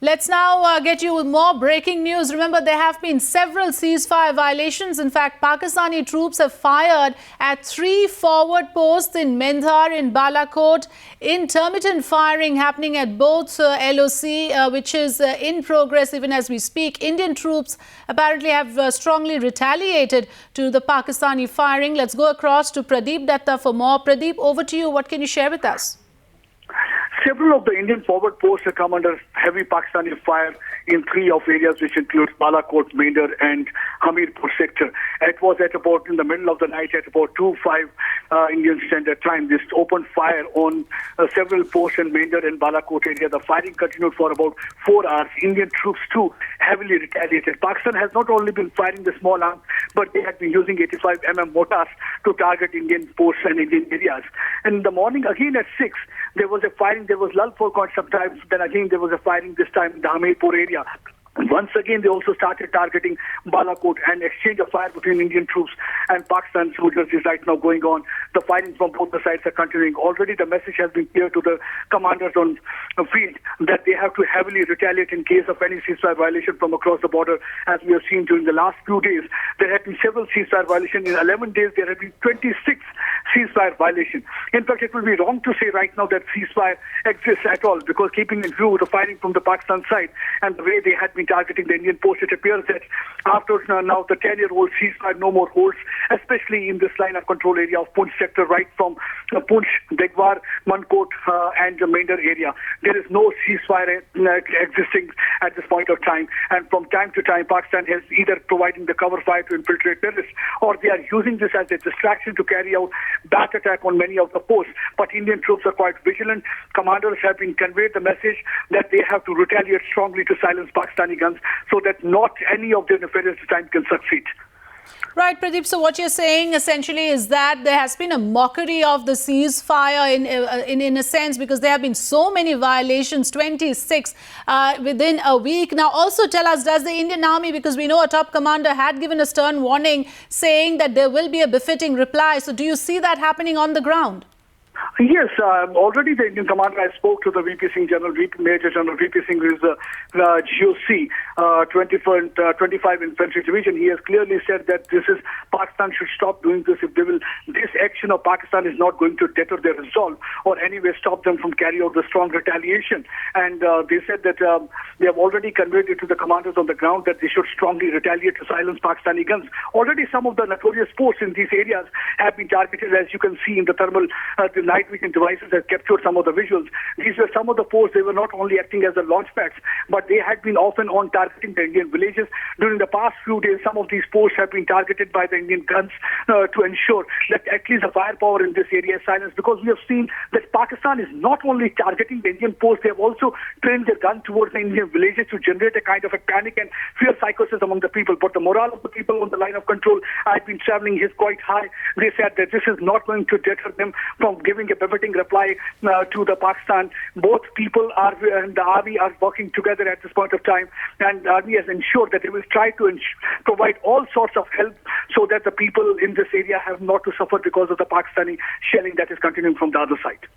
Let's now get you with more breaking news. Remember, there have been several ceasefire violations. In fact, Pakistani troops have fired at 3 forward posts in Mendhar, in Balakot, intermittent firing happening at both LOC, which is in progress even as we speak. Indian troops apparently have strongly retaliated to the Pakistani firing. Let's go across to Pradeep Datta for more. Pradeep, over to you. What can you share with us? Several of the Indian forward posts have come under heavy Pakistani fire in 3 of areas, which include Balakot, Mendhar and Hamirpur sector. It was at about in the middle of the night at about 2:05 Indian Standard Time. This opened fire on several posts in Mendhar and Balakot area. The firing continued for about 4 hours. Indian troops too heavily retaliated. Pakistan has not only been firing the small arms, but they had been using 85 mortars to target Indian posts and Indian areas. And in the morning, again at 6, there was a firing. There was lull for quite some time. Then again there was a firing, this time in the Hamirpur area. Once again, they also started targeting Balakot, and exchange of fire between Indian troops and Pakistan soldiers is right now going on. The firing from both the sides are continuing. Already the message has been clear to the commanders on the field that they have to heavily retaliate in case of any ceasefire violation from across the border. As we have seen during the last few days, there have been several ceasefire violations. In 11 days, there have been 26 ceasefire violations. In fact, it will be wrong to say right now that ceasefire exists at all, because keeping in view the firing from the Pakistan side and the way they had been targeting the Indian post, it appears that after now the 10-year-old ceasefire no more holds, especially in this line of control area of Poonch sector, right from Poonch, Degwar, Mankot and the Mendhar area. There is no ceasefire existing at this point of time, and from time to time Pakistan is either providing the cover fire to infiltrate terrorists, or they are using this as a distraction to carry out back attack on many of the posts. But Indian troops are quite vigilant. Commanders have been conveyed the message that they have to retaliate strongly to silence Pakistani guns, so that not any of their nefarious design can succeed. Right, Pradeep. So what you're saying essentially is that there has been a mockery of the ceasefire in a sense, because there have been so many violations, 26 within a week. Now, also tell us, does the Indian Army, because we know a top commander had given a stern warning saying that there will be a befitting reply. So do you see that happening on the ground? Yes, already the Indian commander, I spoke to the VP Singh General, Major General VP Singh, who is the GOC 25 Infantry Division. He has clearly said that Pakistan should stop doing this. If they will, this action of Pakistan is not going to deter their resolve or anyway stop them from carrying out the strong retaliation. And they said that they have already conveyed it to the commanders on the ground that they should strongly retaliate to silence Pakistani guns. Already some of the notorious posts in these areas have been targeted, as you can see in the thermal the night vision devices have captured some of the visuals. These were some of the posts. They were not only acting as the launch pads, but they had been often on targeting the Indian villages. During the past few days, some of these posts have been targeted by the Indian guns to ensure that at least the firepower in this area is silenced, because we have seen that Pakistan is not only targeting the Indian posts, they have also trained their gun towards the Indian villages to generate a kind of a panic and fear psychosis among the people. But the morale of the people on the line of control, I've been traveling, is quite high. They said that this is not going to deter them from giving a befitting reply to the Pakistan. Both people and the army are working together at this point of time, and the army has ensured that they will try to provide all sorts of help so that the people in this area have not to suffer because of the Pakistani shelling that is continuing from the other side.